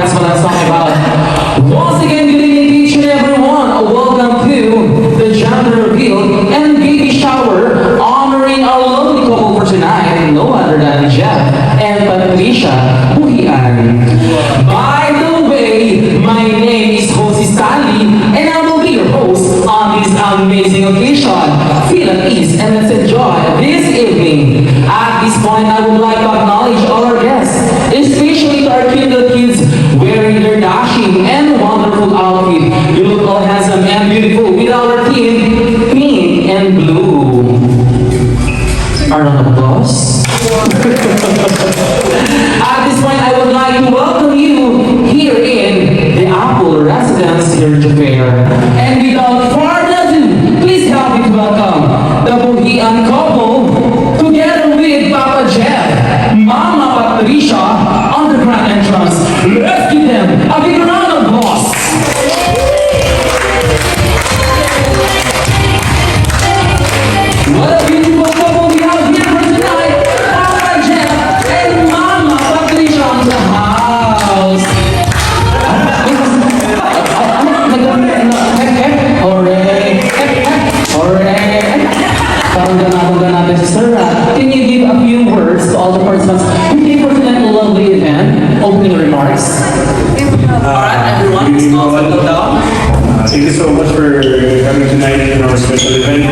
that's what I'm talking about. Once again, good evening each and everyone. Welcome to the gender reveal and baby shower honoring our lovely couple for tonight, no other than Jeff and Patricia Buhian. By the way, my name is Jose Stanley and I will be your host on this amazing occasion. Feel at ease and let's enjoy this evening. At this point, I would like to acknowledge all our guests, especially to our Kindle kids wearing their dashing and wonderful outfit. You look all handsome and beautiful with our team, pink and blue. A round of applause. At this point, I would like to welcome you here in the Apple Residence here in Japan. And without further ado, please help me to welcome the Buhian couple together with Papa Jeff, Mama Patricia on the grand entrance. Let's give them a big round of applause. What a beautiful couple we have here for tonight. Papa Jeff and Mama Patricia on the house. Alright. Parang natin si Sir Rat. Can you give a few words to all the participants who came for tonight's lovely event? Opening remarks. Alright, everyone, let's go settle down. Thank you so much for coming tonight in our special event.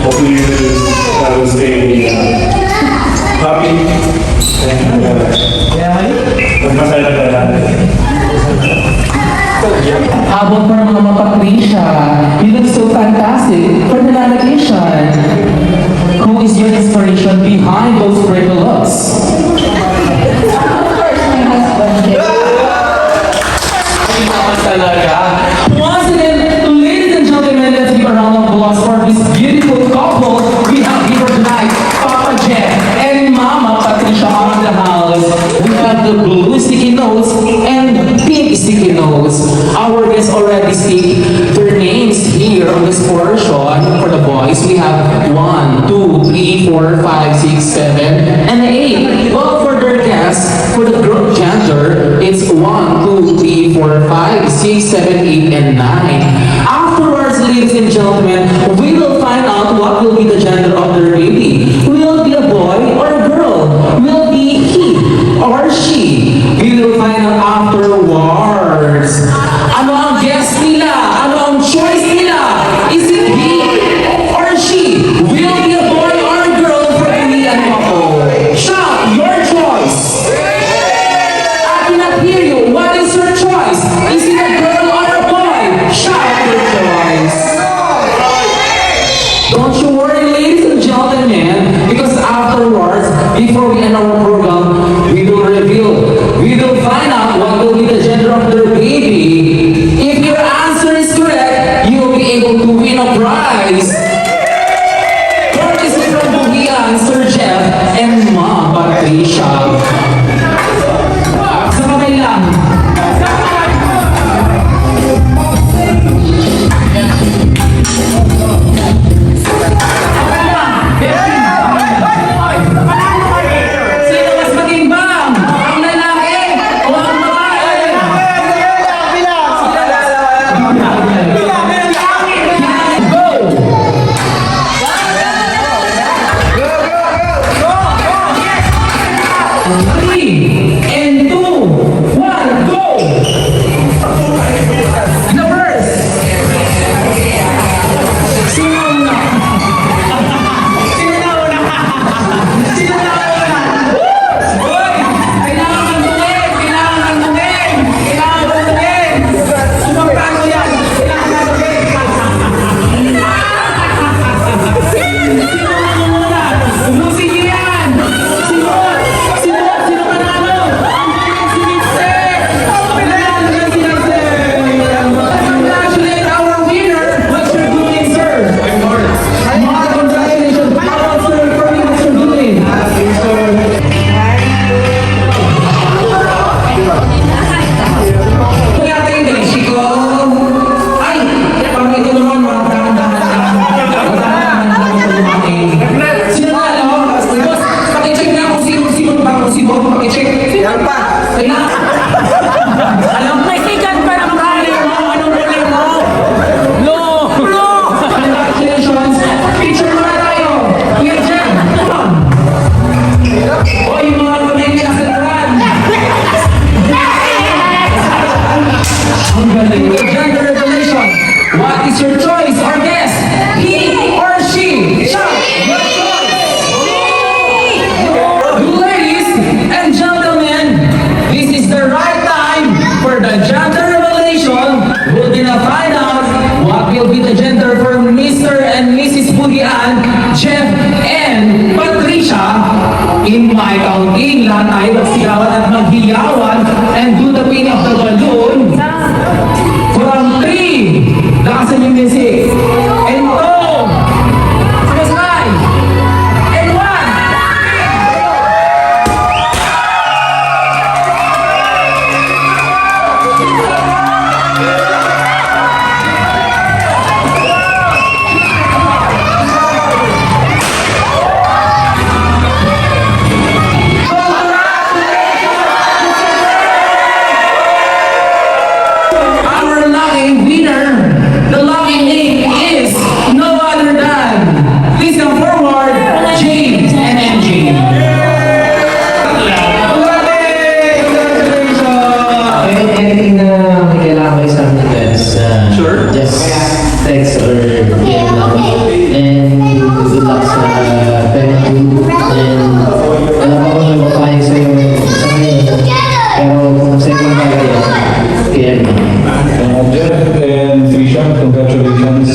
Hopefully that will stay happy and masaya na natin. How about for Mama Patricia? You look so fantastic for the delegation. Who is your inspiration behind those great looks? Once again, ladies and gentlemen, let's give a round of applause for this beautiful couple we have here tonight, Papa Jeff and Mama Patricia on the house. We have the blue sticky notes and pink sticky notes. Our guests already see their names here on this portion. For the boys, we have 1, 2, 3, 4, 5, 6, 7, and 8. Well, for their guests, for the group gender, it's 1, 2, 3, 4, 5, 6, 7, 8, and 9. Afterwards, ladies and gentlemen, we will find out what will be the gender of their baby. Will it be a boy or a girl? Will it be he or she? We will find out afterwards. Ano ang guess nila? Ano ang choice nila? Is it he or she? Will it be a boy or a girl for me and couple? Shout your choice. I cannot hear you. What is your choice? Is it a girl or a boy? Shout your choice. Don't you worry, ladies and gentlemen, because afterwards, before we end our program, we will find out what will be the gender of their baby. If your answer is correct, you will be able to win a prize. Courtesy from Buhian, Sir Jeff, and Mom Patricia. Sa kamay lang. Sino mas magimbang? Ang lalaki o ang babae? Go! 3 and 2, 1, go! The first. Sino una? Sino na una? Sino na una? Uy! Kailangan kantuin! Kailangan kantuin! Kailangan kantuin! Sumampano yan! Kailangan kantuin! Sino na una? Umusin niyo yan! Sino? Sino? Sino manalo? Ang galing si Mister! Manalo na si Mister! Congratulate our winner! What's your good name, sir? Mga congratulations! How about sir for me? What's your good name? Kaya tayo din, Chico! Ay! Parang ito naman, mga dahan-dahan. Sino na, no? Pakicheck na kung sino pa, kung sino. Pakicheck. Sino pa? Kailangan. Ang galing. Gender revelation. What is your choice or guess? He or she? Shout your choice. Ladies and gentlemen, this is the right time for the gender revelation. We're gonna find out what will be the gender for Mr. and Mrs. Pugian, Jeff and Patricia. In my counting, lahat tayo magsigawan at maghiyawan and do the pinning of the balloon. From 3, lakasan yung music. And 2, just 9, and 1. Our lucky winner, the lucky name is no other than, please come forward, James and MJ. Anything na may kailangan kayo sa amin, guys, Sure. just text or PM lang. And good luck sa Penang 2. And alam ako may mapahayag sa'yo sa ngayon. Pero kung sa'yo lang bagay, PM lang. Jeff and Trisha, congratulations.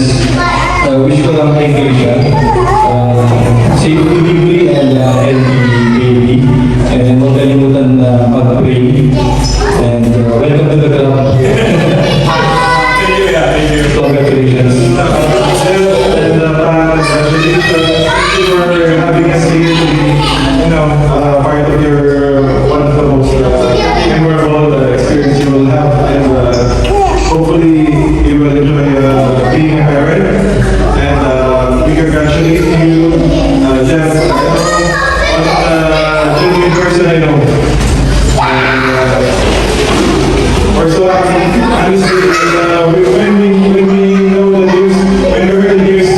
Wish ko lang kay Trisha. Safe delivery and healthy baby. And huwag kalimutan na mag-pray. And welcome to the club. Thank you, yeah, thank you. Congratulations. And congratulations for having us here to be, part of your one of the most memorable experience you will have. And hopefully you will enjoy being a parent. And we congratulate you, Jeff, on genuine person I know. And we're so happy, honestly, when we know the news, when we heard the news,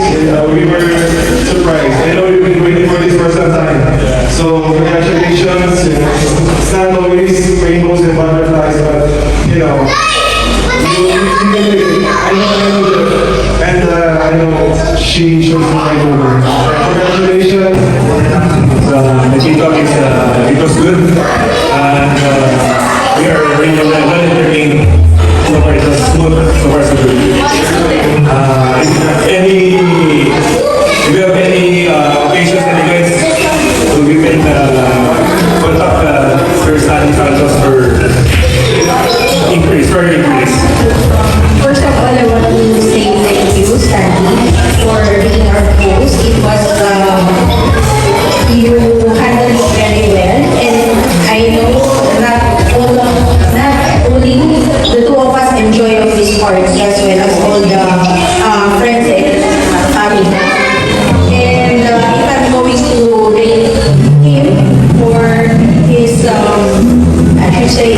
we were surprised. I know you've been waiting for this for some time. So congratulations. It's not always rainbows and butterflies, but you know, I know that. And I know she should be right over. Congratulations. The TikTok is, it was good. And we are really well entertained. So far, it's smooth. So far, so good. If you have any occasions that you guys will be in contact Sir Stanley Santos for increase, further increase. First of all, I want to say thank you, Stanley, for being our host. It was, you handled it very well. And I know not only the two of us enjoy of this party as well as all the friends and family. And if I'm going to rate him for his, I should say,